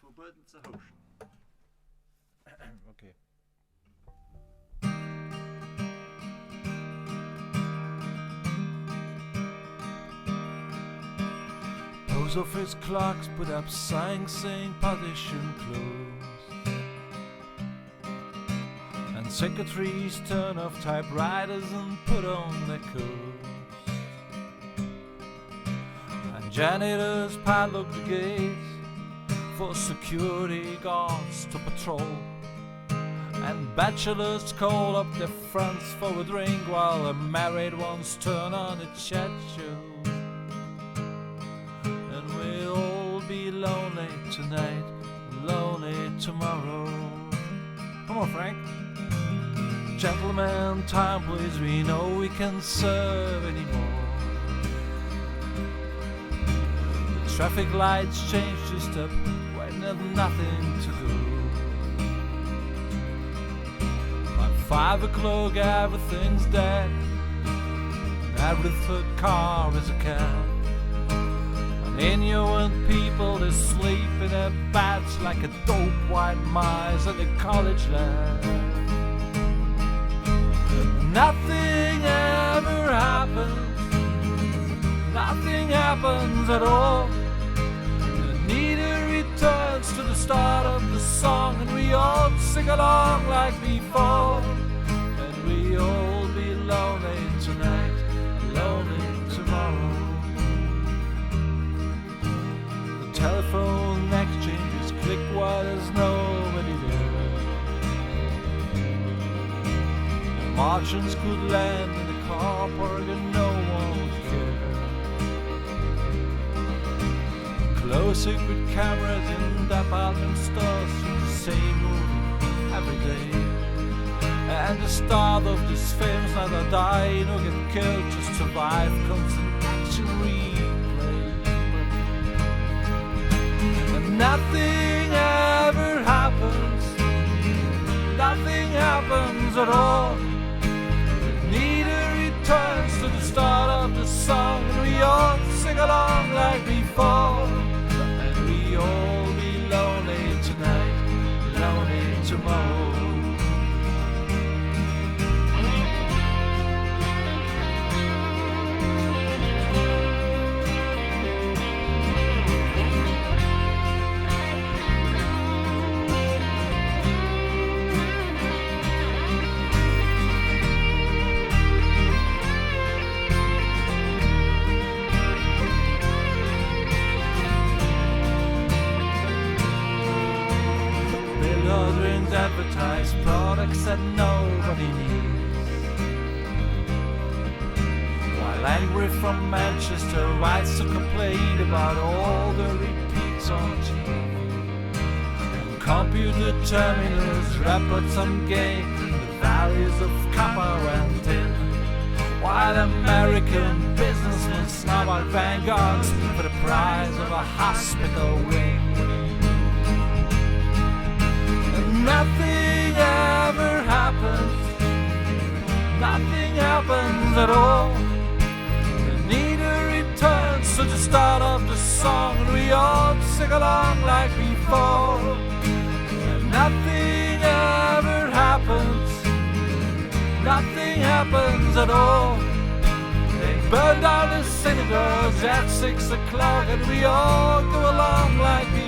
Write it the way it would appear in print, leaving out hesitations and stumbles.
verboten zu hosten. Okay. Post office clocks put up signs saying partition closed, and secretaries turn off typewriters and put on their coats, and janitors padlock the gates for security guards to patrol, and bachelors call up their friends for a drink while the married ones turn on a chat show. And we'll all be lonely tonight, lonely tomorrow. Come on, Frank. Gentlemen, time please, we know we can't serve anymore. The traffic lights change to stop when there's nothing to do. By 5 o'clock everything's dead, and every third car is a cab. And ignorant people, they sleep in their beds like a dope white mice at the college lab. Nothing ever happens, nothing happens at all. Neither returns to the start of the song, and we all sing along like before. And we all be lonely tonight, and lonely tomorrow. The telephone exchanges click while there's nobody there. The Martians could land in the car park and no one would care. Close secret cameras in department stores shoot the same movie every day. And the star of these films neither die nor get killed, just survive constant action replay. And nothing ever happens, nothing happens at all. Neither returns to the start of the song, and we all sing along like before. All be lonely tonight, lonely tomorrow. Advertise products that nobody needs, while angry from Manchester writes to complain about all the repeats on TV. And computer terminals report some gain the values of copper and tin, while American businessmen snob out vanguards for the price of a hospital wing. Nothing ever happens, nothing happens at all. And neither returns to the start of the song, and we all sing along like before. And nothing ever happens, nothing happens at all. They burn down the synagogues at 6 o'clock, and we all go along like before.